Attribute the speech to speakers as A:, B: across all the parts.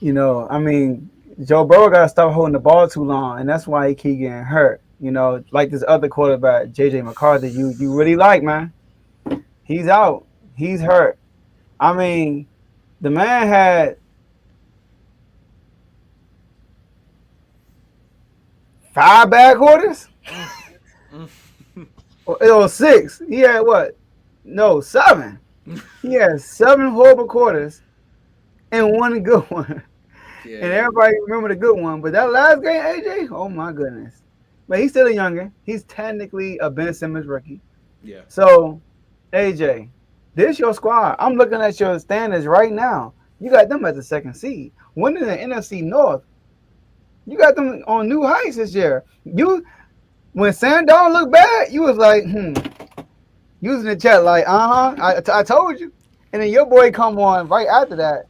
A: I mean, Joe Burrow got to stop holding the ball too long, and that's why he keep getting hurt. Like this other quarterback, J.J. McCarthy, you really like, man. He's out. He's hurt. I mean, the man had 5 bad quarters.
B: Mm, mm.
A: It was 6. He had what? No, 7. He had 7 horrible quarters and one good one. And
B: Yeah,
A: everybody remember the good one. But that last game, AJ, oh my goodness. But he's still a younger. He's technically a Ben Simmons rookie.
B: yeah.
A: So, AJ, this your squad. I'm looking at your standings right now. You got them at the second seed. Winning the NFC North. You got them on new heights this year. When Sandown looked bad, you was like, using the chat like, I told you. And then your boy come on right after that.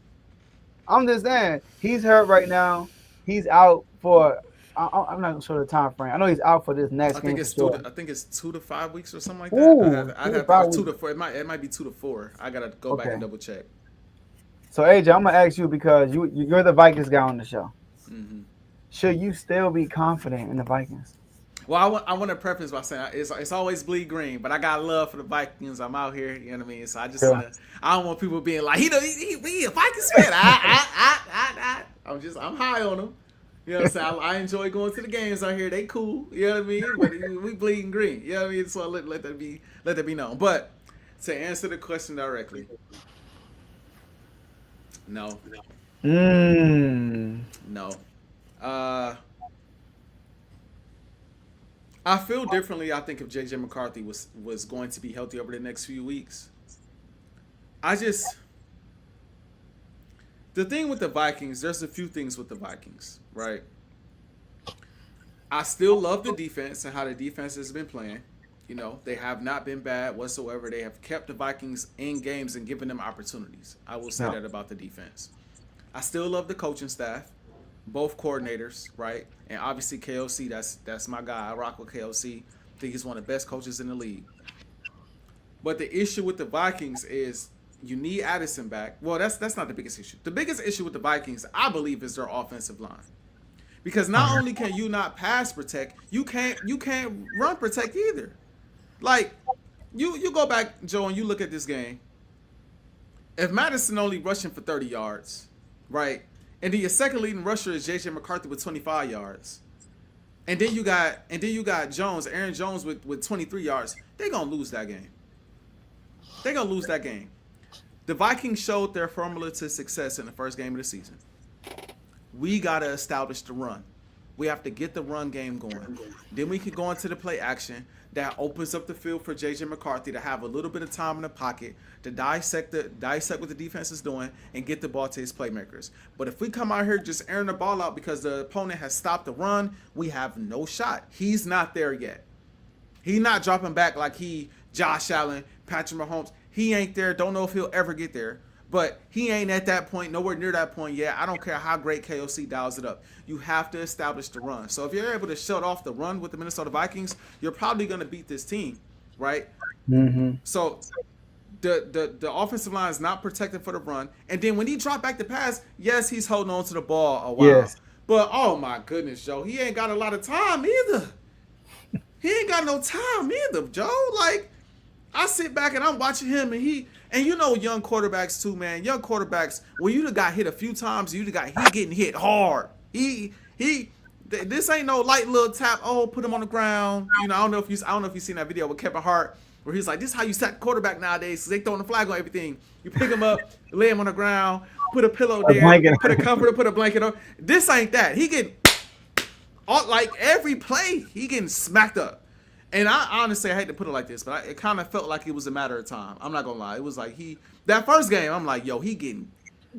A: I'm just saying, he's hurt right now. He's out for. I'm not sure the time frame. I know he's out for this next game for sure.
B: I think it's 2 to 5 weeks or something like that.
A: Ooh,
B: I'd have 2 to
A: 2 to 5 weeks.
B: 4. It might be 2 to 4. I gotta go back and
A: Okay.
B: double check.
A: So AJ, I'm gonna ask you because you're the Vikings guy on the show.
B: Hmm.
A: Should you still be confident in the Vikings?
B: Well, I want to preface by saying it's always bleed green, but I got love for the Vikings. I'm out here, you know what I mean. So
A: Sure.
B: I don't want people being like he a Vikings fan. I'm high on them. You know what I'm saying? I enjoy going to the games out here. They cool. You know what I mean? But we bleeding green. You know what I mean? So let that be known. But to answer the question directly, no,
A: Mmm.
B: no. Uh, I feel differently. I think if JJ McCarthy was going to be healthy over the next few weeks, I just the thing with the Vikings. There's a few things with the Vikings, right? I still love the defense and how the defense has been playing. You know, they have not been bad whatsoever. They have kept the Vikings in games and given them opportunities. I will say
A: Yeah.
B: that about the defense. I still love the coaching staff, both coordinators, right? And obviously KOC, that's my guy. I rock with KOC. I think he's one of the best coaches in the league. But the issue with the Vikings is you need Addison back. Well, that's not the biggest issue. The biggest issue with the Vikings, I believe, is their offensive line. Because not only can you not pass protect, you can't run protect either. Like you go back, Joe, and you look at this game. If Madison only rushing for 30 yards, right? And then your second leading rusher is JJ McCarthy with 25 yards. And then you got Jones, Aaron Jones with 23 yards. They're gonna lose that game. They're gonna lose that game. The Vikings showed their formula to success in the first game of the season. We gotta establish the run. We have to get the run game going. Then we can go into the play action. That opens up the field for JJ McCarthy to have a little bit of time in the pocket to dissect what the defense is doing and get the ball to his playmakers. But if we come out here just airing the ball out because the opponent has stopped the run, we have no shot. He's not there yet. He's not dropping back like Josh Allen, Patrick Mahomes. He ain't there. Don't know if he'll ever get there. But he ain't at that point, nowhere near that point yet. I don't care how great KOC dials it up. You have to establish the run. So if you're able to shut off the run with the Minnesota Vikings, you're probably going to beat this team, right?
A: Mm-hmm.
B: So the offensive line is not protected for the run. And then when he dropped back the pass, yes, he's holding on to the ball a while.
A: Yes.
B: But, oh, my goodness, Joe, he ain't got a lot of time either. He ain't got no time either, Joe. Like, I sit back and I'm watching him, and you know young quarterbacks too, man. Young quarterbacks, when you done got hit a few times, he getting hit hard. This ain't no light little tap. Oh, put him on the ground. You know, I don't know if you seen that video with Kevin Hart where he's like, this is how you sack quarterback nowadays. So they throwing the flag on everything. You pick him up, lay him on the ground, put a pillow there, put a comforter, put a blanket on. This ain't that. He getting like every play, he getting smacked up. And I honestly, I hate to put it like this, but it kind of felt like it was a matter of time. I'm not gonna lie. It was like that first game. I'm like, yo, he getting.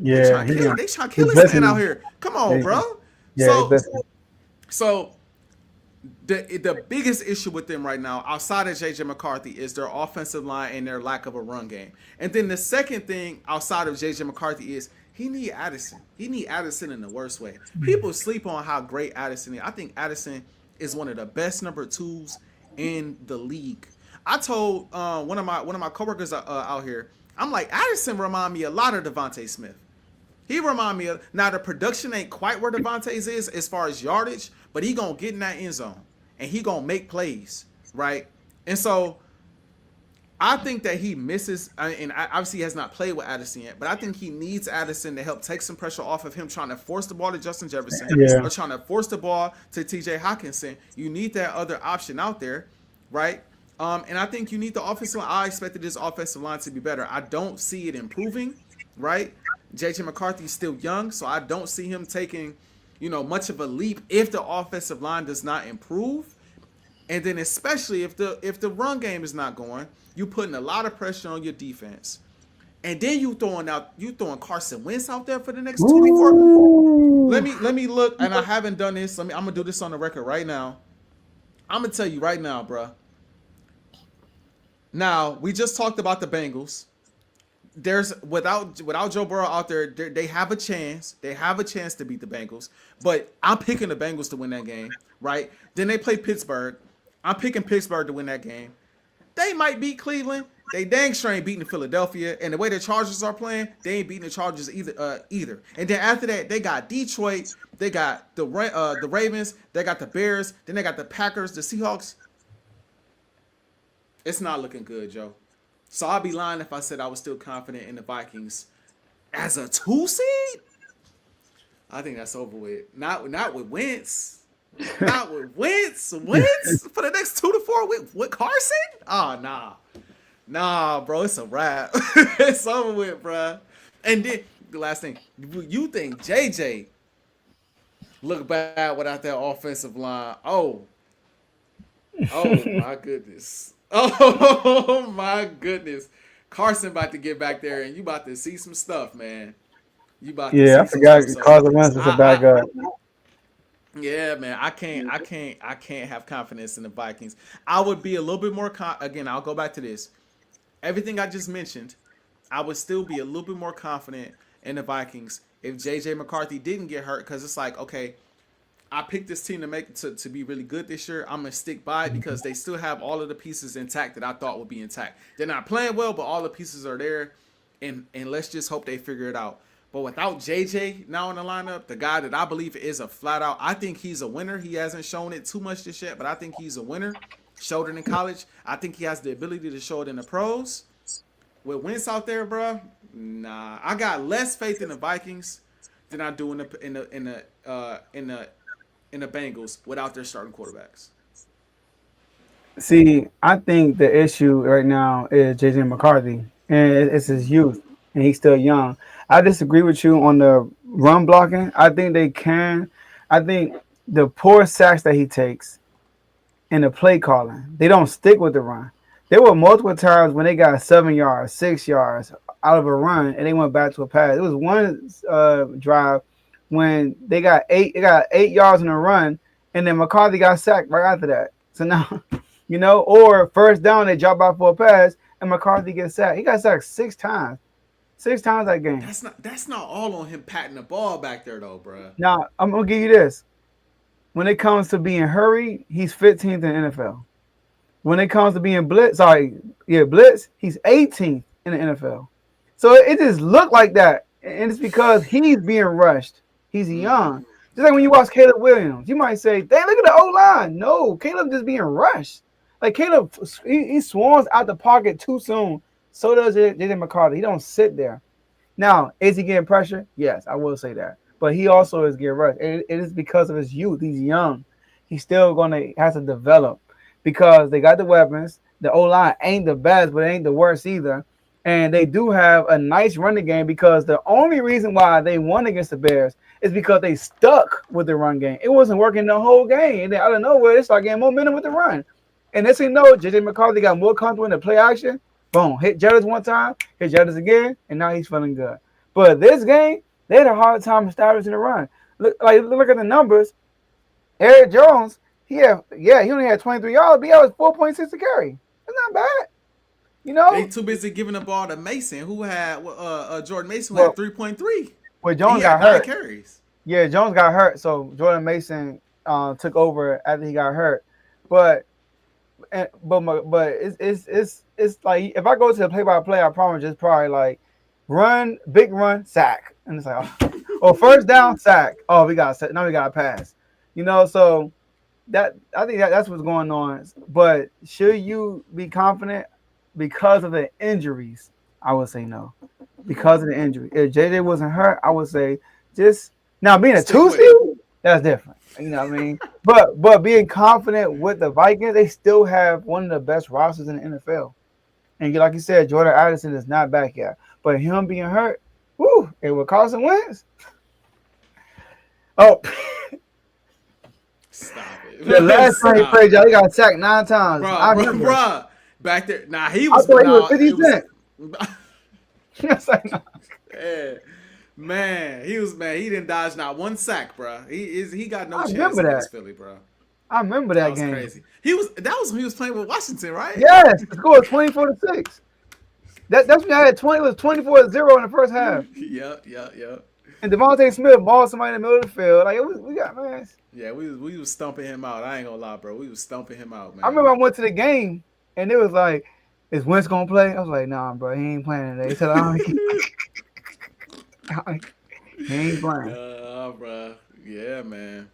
A: Yeah.
B: They trying to kill this man out here. Come on, bro.
A: Yeah.
B: So the biggest issue with them right now, outside of JJ McCarthy, is their offensive line and their lack of a run game. And then the second thing outside of JJ McCarthy is he need Addison. He need Addison in the worst way. People sleep on how great Addison is. I think Addison is one of the best number twos in the league. I told one of my coworkers out here, I'm like, Addison remind me a lot of Devontae Smith. He remind me of now the production ain't quite where Devontae's is as far as yardage, but he gonna get in that end zone and he gonna make plays, right? And so I think that he misses, and obviously he has not played with Addison yet, but I think he needs Addison to help take some pressure off of him trying to force the ball to Justin Jefferson
A: Yeah.
B: or trying to force the ball to TJ Hawkinson. You need that other option out there, right? And I think you need the offensive line. I expected this offensive line to be better. I don't see it improving, right? JJ McCarthy's still young, so I don't see him taking, much of a leap if the offensive line does not improve. And then especially if the run game is not going, you putting a lot of pressure on your defense. And then you throwing Carson Wentz out there for the next 24.
A: Ooh.
B: Let me look, and I haven't done this. I'm gonna do this on the record right now. I'm gonna tell you right now, bro. Now we just talked about the Bengals. There's without Joe Burrow out there, they have a chance. They have a chance to beat the Bengals. But I'm picking the Bengals to win that game, right? Then they play Pittsburgh. I'm picking Pittsburgh to win that game. They might beat Cleveland. They dang sure ain't beating Philadelphia. And the way the Chargers are playing, they ain't beating the Chargers either. And then after that, they got Detroit. They got the Ravens. They got the Bears. Then they got the Packers, the Seahawks. It's not looking good, Joe. So I'd be lying if I said I was still confident in the Vikings as a 2 seed. I think that's over with. Not with Wentz. Not with Wentz. Wentz for the next 2 to 4 with Carson? Oh, nah, bro. It's a wrap. It's over with, bro. And then the last thing, you think JJ look bad without that offensive line? Oh my goodness. Oh my goodness. Carson about to get back there and you about to see some stuff, man. You about to
A: Yeah, I
B: see some
A: forgot
B: stuff. So
A: Carson Wentz was a backup.
B: yeah, man, I can't have confidence in the Vikings. I would be a little bit more again, I'll go back to this. Everything I just mentioned, I would still be a little bit more confident in the Vikings if JJ McCarthy didn't get hurt cuz it's like, okay, I picked this team to be really good this year. I'm gonna stick by it because they still have all of the pieces intact that I thought would be intact. They're not playing well, but all the pieces are there, and let's just hope they figure it out. But without JJ now in the lineup, the guy that I believe is a flat out, I think he's a winner. He hasn't shown it too much this yet, but I think he's a winner. Showed it in college. I think he has the ability to show it in the pros. With Wentz out there, bro, nah, I got less faith in the Vikings than I do in the Bengals without their starting quarterbacks.
A: See, I think the issue right now is JJ McCarthy, and it's his youth, and he's still young. I disagree with you on the run blocking. I think they can. I think the poor sacks that he takes and the play calling, they don't stick with the run. There were multiple times when they got 7 yards, 6 yards out of a run, and they went back to a pass. It was one drive when they got 8 yards in a run, and then McCarthy got sacked right after that. So now, or first down, they drop out for a pass, and McCarthy gets sacked. He got sacked 6 times. 6 times that game.
B: That's not all on him patting the ball back there though, bro.
A: Now, I'm going to give you this. When it comes to being hurried, he's 15th in the NFL. When it comes to being blitz, he's 18th in the NFL. So it just looked like that. And it's because he's being rushed. He's young. Just like when you watch Caleb Williams, you might say, "Dang, look at the O-line." No, Caleb just being rushed. Like Caleb, he swarms out the pocket too soon. So does JJ McCarthy. He don't sit there. Now, is he getting pressure? Yes, I will say that. But he also is getting rushed. It is because of his youth. He's young. He's still has to develop because they got the weapons. The O-line ain't the best, but it ain't the worst either. And they do have a nice running game because the only reason why they won against the Bears is because they stuck with the run game. It wasn't working the whole game. And then out of nowhere, they started getting momentum with the run. And next thing you know, JJ McCarthy got more comfortable in the play action. Boom, hit Jettis one time, hit Jettis again, and now he's feeling good. But this game, they had a hard time establishing the run. Look at the numbers. Eric Jones, he only had 23 yards, but he was 4.6 to carry. That's not bad.
B: They too busy giving the ball to Mason, who had Jordan Mason, who had 3.3.
A: Well, Jones got hurt.
B: 9 carries.
A: Yeah, Jones got hurt, so Jordan Mason took over after he got hurt. But it's like if I go to the play-by-play, I promise it's probably like run, big run, sack, and it's like, oh, first down, sack. Oh, we got now we got a pass. So that I think that's what's going on. But should you be confident because of the injuries? I would say no. Because of the injury. If JJ wasn't hurt, I would say just now being a
B: Stick
A: two
B: with it.
A: seed, that's different. You know what I mean? But being confident with the Vikings, they still have one of the best rosters in the NFL. And like you said, Jordan Addison is not back yet. But him being hurt, whoo, it with Carson Wentz. Oh,
B: Stop it.
A: the last time he
B: Stop
A: played,
B: it.
A: y'all, he got sacked 9 times. I remember.
B: Bruh. Back there. Nah, he
A: I
B: was.
A: thought he was
B: Nah,
A: 50
B: it was.
A: Cent. Yes, I know.
B: Yeah. Man, he was man. He didn't dodge not one sack, bruh. He got no
A: I
B: chance
A: remember
B: against
A: that.
B: Philly, bruh.
A: I remember
B: That
A: that
B: was
A: game.
B: crazy. That was when he was playing with Washington, right?
A: Yes, the score was 24-6. That's when I had 20. It was 24-0 in the first half.
B: Yep.
A: And Devontae Smith balled somebody in the middle of the field. Like we got man.
B: Yeah, we was stumping him out. I ain't gonna lie, bro. We was stumping him out,
A: I
B: man.
A: remember I went to the game and it was like, "Is Wentz gonna play?" I was like, "Nah, bro, he ain't playing today." He said, "He ain't playing."
B: Bro. Yeah, man.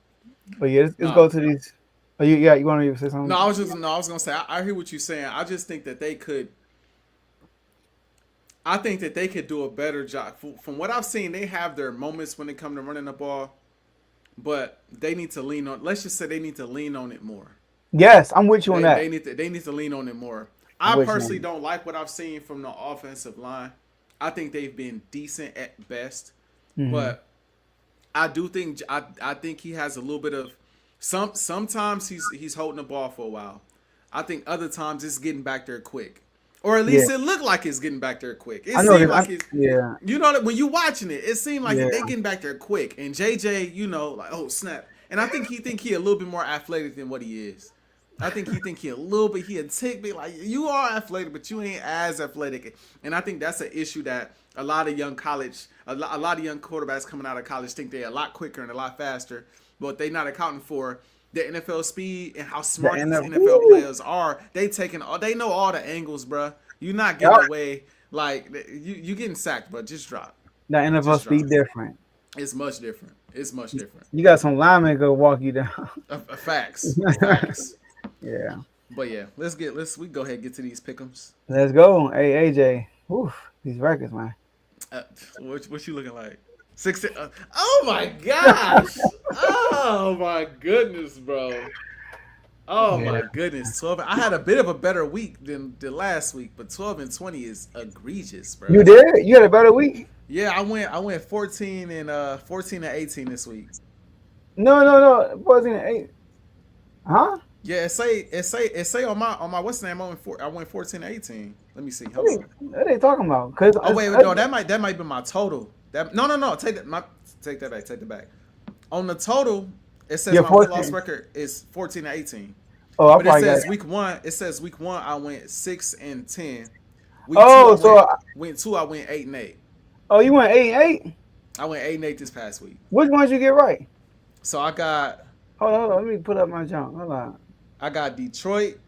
A: But yeah, let's
B: No,
A: go to these. Oh, you want to say
B: no.
A: something?
B: I was gonna say. I hear what you're saying. I just think that they could. I think that they could do a better job. From what I've seen, they have their moments when it comes to running the ball, but they need to lean on. Let's just say they need to lean on it more.
A: Yes, I'm with you on that.
B: They need to lean on it more.
A: I'm
B: I
A: with you
B: personally
A: on
B: don't like what I've seen from the offensive line. I think they've been decent at best,
A: that.
B: but I do think I think he has a little bit of sometimes he's holding the ball for a while. I think other times it's getting back there quick. Or at
A: Yeah,
B: least it looked like it's getting back there quick. It
A: I know
B: seemed
A: that.
B: like it's
A: Yeah,
B: you know that when you watching it, it seemed like
A: yeah,
B: they getting back there quick. And JJ, like, oh snap. And I think he a little bit more athletic than what he is. I think he a little bit he a tick bit like you are athletic, but you ain't as athletic. And I think that's an issue that a lot of young quarterbacks coming out of college think they're a lot quicker and a lot faster, but they not accounting for the NFL speed and how
A: the
B: smart these
A: NFL.
B: NFL players are. They know all the angles, bruh. You're not getting
A: Yep.
B: away like you getting sacked, but just drop,
A: The NFL
B: just drop.
A: speed different.
B: It's much different. It's much different.
A: You got some linemen go walk you down.
B: Facts.
A: Yeah.
B: But yeah, we go ahead and get to these pick'ems.
A: Let's go. Hey AJ. Oof, these records, man.
B: What you looking like? 16. Oh my gosh! Oh my goodness, bro! Oh
A: Yeah.
B: my goodness, 12. I had a bit of a better week than last week, but 12-20 is egregious, bro.
A: You did? You had a better week?
B: Yeah, I went 14-18 this week.
A: No. It wasn't 8. Huh?
B: Yeah, it say on my what's the name? I went 14-18. Let me see. Hold on.
A: What are they talking about? Cause
B: Oh wait, no, that might be my total. No. Take that back. On the total, it says
A: you're
B: my win loss
A: 14.
B: record is 14-18.
A: Oh, I
B: But
A: probably got it.
B: it says week 1 I went 6-10. Week 2
A: Oh, so
B: week 2 I went 8-8.
A: you went 8-8?
B: I went 8-8 this past week.
A: Which ones you get right?
B: So I got
A: Hold on. Let me put up my jump. Hold on.
B: Detroit.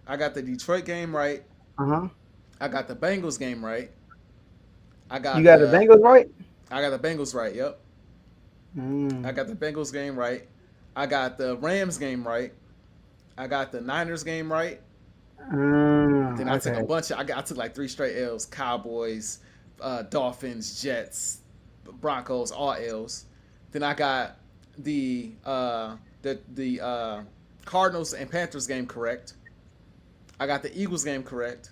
B: I got the Detroit game right.
A: Uh-huh.
B: I got the Bengals game right.
A: You got the Bengals right?
B: I got the Bengals right. Yep. I got the Bengals game right. I got the Rams game right. I got the Niners game right. Then I took a bunch of. I took like 3 straight L's. Cowboys, Dolphins, Jets, Broncos, all L's. Then I got the Cardinals and Panthers game correct. I got the Eagles game correct.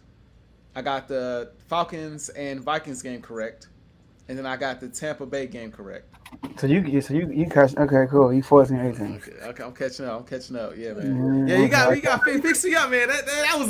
B: I got the Falcons and Vikings game correct. And then I got the Tampa Bay game correct.
A: So you catch. Okay, cool. You 14-18.
B: Okay, I'm catching up. Yeah, man. Yeah, you got fix me up, man. That was